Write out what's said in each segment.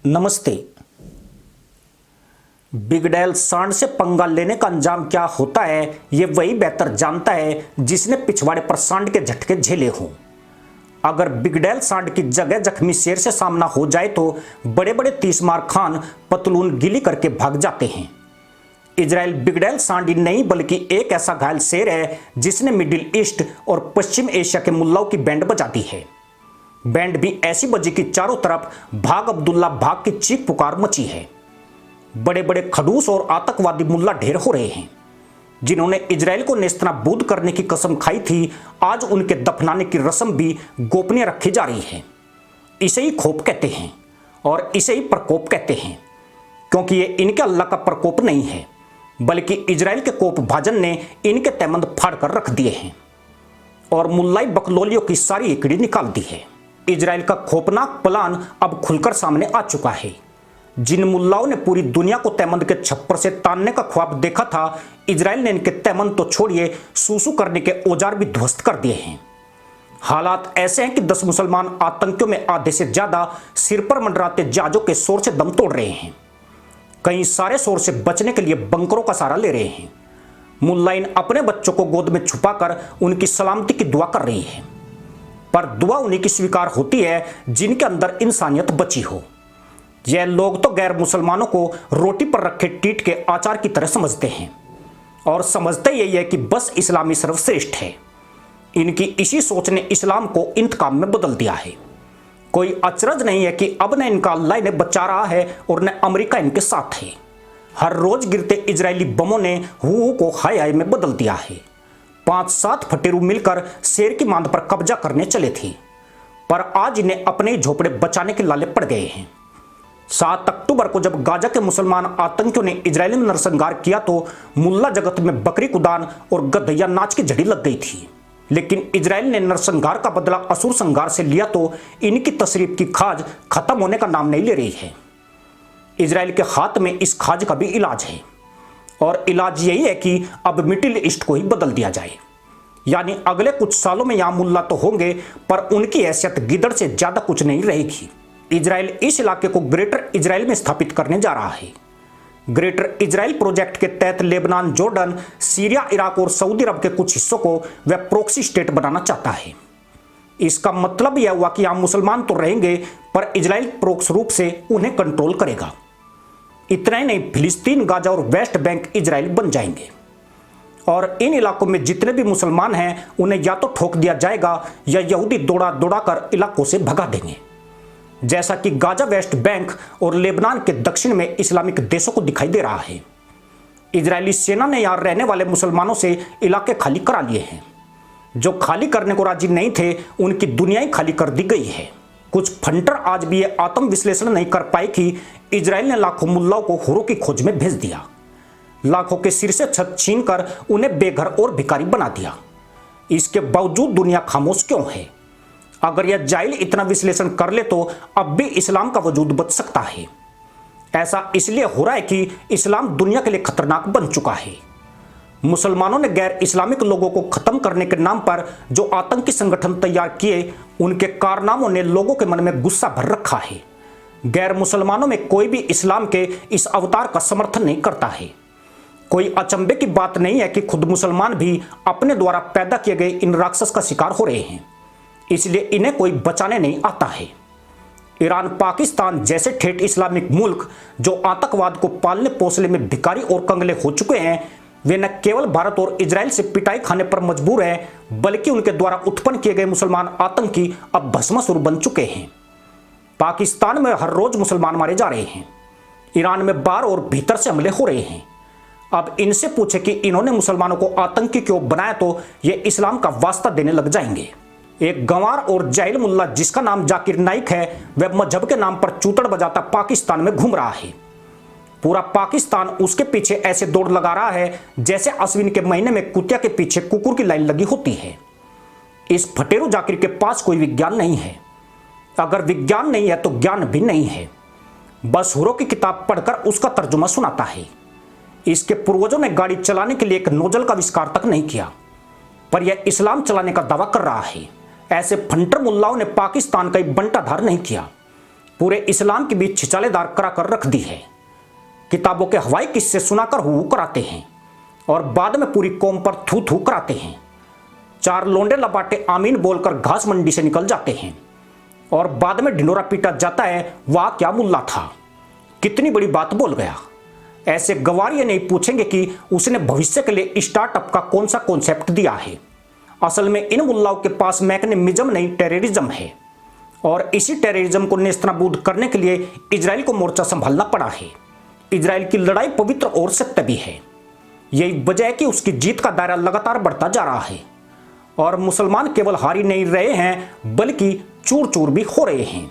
नमस्ते। बिगडैल सांड से पंगा लेने का अंजाम क्या होता है, ये वही बेहतर जानता है जिसने पिछवाड़े पर सांड के झटके झेले हों। अगर बिगडैल सांड की जगह जख्मी शेर से सामना हो जाए तो बड़े बड़े 30 मार खान पतलून गीली करके भाग जाते हैं। इजराइल बिगडैल सांड ही नहीं बल्कि एक ऐसा घायल शेर है जिसने मिडिल ईस्ट और पश्चिम एशिया के मुल्लाओं की बैंड बजा दी है। बैंड भी ऐसी बजी कि चारों तरफ भाग अब्दुल्ला भाग की चीख पुकार मची है। बड़े बड़े खड़ूस और आतंकवादी मुल्ला ढेर हो रहे हैं जिन्होंने इजराइल को नेस्तनाबूद करने की कसम खाई थी। आज उनके दफनाने की रस्म भी गोपनीय रखी जा रही है। इसे ही खौफ कहते हैं और इसे ही प्रकोप कहते हैं, क्योंकि ये इनके अल्लाह का प्रकोप नहीं है बल्कि इजराइल के कोप भाजन ने इनके तैमंद फाड़ कर रख दिए हैं और मुल्लाई बकलोलियों की सारी इकड़ी निकाल दी है। इजराइल का खौफनाक प्लान अब खुलकर सामने आ चुका है। जिन मुल्लाओं ने पूरी दुनिया को तैमंद के छप्पर से तानने का ख्वाब देखा था, इजराइल ने इनके तैमंद तो छोड़िए सूसू करने के औजार भी ध्वस्त कर दिए हैं। हालात ऐसे हैं कि 10 मुसलमान आतंकियों में आधे से ज्यादा सिर पर मंडराते जहाजों के शोर से दम तोड़ रहे हैं। कई सारे शोर से बचने के लिए बंकरों का सहारा ले रहे हैं। मुल्लाइन अपने बच्चों को गोद में छुपाकर उनकी सलामती की दुआ कर रही है, पर दुआ उन्हीं की स्वीकार होती है जिनके अंदर इंसानियत बची हो। यह लोग तो गैर मुसलमानों को रोटी पर रखे टीट के आचार की तरह समझते हैं और समझते यही है कि बस इस्लामी सर्वश्रेष्ठ है। इनकी इसी सोच ने इस्लाम को इंतकाम में बदल दिया है। कोई अचरज नहीं है कि अब न इनका अल्लाह इन्हें बचा रहा है और न अमेरिका इनके साथ है। हर रोज गिरते इजरायली बमों ने हू को हाय हाय में बदल दिया है। 5-7 फटेरू मिलकर शेर की मांद पर कब्जा करने चले थे, पर आज इन्हें अपने ही झोपड़े बचाने के लाले पड़ गए हैं। 7 अक्टूबर को जब गाजा के मुसलमान आतंकियों ने इजरायली में नरसंहार किया तो मुल्ला जगत में बकरी कुदान और गधैया नाच की झड़ी लग गई थी। लेकिन इजराइल ने नरसंहार का बदला असुर संहार से लिया तो इनकी तशरीफ की खाज खत्म होने का नाम नहीं ले रही है। इजराइल के हाथ में इस खाज का भी इलाज है और इलाज यही है कि अब मिडिल ईस्ट को ही बदल दिया जाए। यानी अगले कुछ सालों में यहां मुल्ला तो होंगे पर उनकी हैसियत गिदड़ से ज्यादा कुछ नहीं रहेगी। इजराइल इस इलाके को ग्रेटर इजराइल में स्थापित करने जा रहा है। ग्रेटर इजराइल प्रोजेक्ट के तहत लेबनान, जॉर्डन, सीरिया, इराक और सऊदी अरब के कुछ हिस्सों को वह प्रोक्सी स्टेट बनाना चाहता है। इसका मतलब यह हुआ कि यहां मुसलमान तो रहेंगे पर इजराइल प्रोक्स रूप से उन्हें कंट्रोल करेगा। इतना ही नहीं, फिलिस्तीन, गाजा और वेस्ट बैंक इजराइल बन जाएंगे और इन इलाकों में जितने भी मुसलमान हैं उन्हें या तो ठोक दिया जाएगा या यहूदी दौड़ा दौड़ा कर इलाकों से भगा देंगे, जैसा कि गाजा, वेस्ट बैंक और लेबनान के दक्षिण में इस्लामिक देशों को दिखाई दे रहा है। इजरायली सेना ने यहां रहने वाले मुसलमानों से इलाके खाली करा लिए हैं। जो खाली करने को राजी नहीं थे उनकी दुनिया ही खाली कर दी गई है। कुछ फंटर आज भी ये आत्म विश्लेषण नहीं कर पाए कि इजराइल ने लाखों मुल्लाओं को हुरों की खोज में भेज दिया, लाखों के सिर से छत छीनकर उन्हें बेघर और भिखारी बना दिया। इसके बावजूद दुनिया खामोश क्यों है? अगर यह जाहिल इतना विश्लेषण कर ले तो अब भी इस्लाम का वजूद बच सकता है। ऐसा इसलिए हो रहा है कि इस्लाम दुनिया के लिए खतरनाक बन चुका है। मुसलमानों ने गैर इस्लामिक लोगों को खत्म करने के नाम पर जो आतंकी संगठन तैयार किए, उनके कारनामों ने लोगों के मन में गुस्सा भर रखा है। गैर मुसलमानों में कोई भी इस्लाम के इस अवतार का समर्थन नहीं करता है। कोई अचंभे की बात नहीं है कि खुद मुसलमान भी अपने द्वारा पैदा किए गए इन राक्षस का शिकार हो रहे हैं, इसलिए इन्हें कोई बचाने नहीं आता है। ईरान, पाकिस्तान जैसे ठेठ इस्लामिक मुल्क जो आतंकवाद को पालने पोसने में भिखारी और कंगले हो चुके हैं, वे न केवल भारत और इजराइल से पिटाई खाने पर मजबूर हैं बल्कि उनके द्वारा उत्पन्न किए गए मुसलमान आतंकी अब भस्मासुर बन चुके हैं। पाकिस्तान में हर रोज मुसलमान मारे जा रहे हैं। ईरान में बाहर और भीतर से हमले हो रहे हैं। अब इनसे पूछे कि इन्होंने मुसलमानों को आतंकी क्यों बनाया तो ये इस्लाम का वास्ता देने लग जाएंगे। एक गंवार और जाहिल मुल्ला जिसका नाम जाकिर नाइक है, वह मजहब के नाम पर चूतड़ बजाता पाकिस्तान में घूम रहा है। पूरा पाकिस्तान उसके पीछे ऐसे दौड़ लगा रहा है जैसे अश्विन के महीने में कुतिया के पीछे कुकुर की लाइन लगी होती है। इस फटेरू जाकिर के पास कोई विज्ञान नहीं है। अगर विज्ञान नहीं है तो ज्ञान भी नहीं है। बस हुरों की किताब पढ़कर उसका तर्जुमा सुनाता है। इसके पूर्वजों ने गाड़ी चलाने के लिए एक नोजल का आविष्कार तक नहीं किया, पर यह इस्लाम चलाने का दावा कर रहा है। ऐसे फंटर मुल्लाओं ने पाकिस्तान का बंटाधार नहीं किया। पूरे इस्लाम के बीच छिछालेदार करा कर रख दी है। किताबों के हवाई किस्से सुनाकर हु कराते हैं और बाद में पूरी कौम पर थू थू कराते हैं। 4 लोंडे लपाटे आमीन बोलकर घास मंडी से निकल जाते हैं और बाद में ढिंडोरा पीटा जाता है, वाह क्या मुल्ला था, कितनी बड़ी बात बोल गया। ऐसे गवार ये नहीं पूछेंगे कि उसने भविष्य के लिए स्टार्टअप का कौन सा कॉन्सेप्ट दिया है। असल में इन मुल्लाओं के पास मैकेनिज्म नहीं, टेररिज्म है और इसी टेररिज्म को नेस्तनाबूद करने के लिए इजराइल को मोर्चा संभालना पड़ा है। इजराइल की लड़ाई पवित्र और सत्य भी है। यही वजह है कि उसकी जीत का दायरा लगातार बढ़ता जा रहा है और मुसलमान केवल हारी नहीं रहे हैं बल्कि चूर चूर भी हो रहे हैं।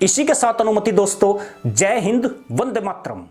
इसी के साथ अनुमति दोस्तों, जय हिंद, वंदे मातरम।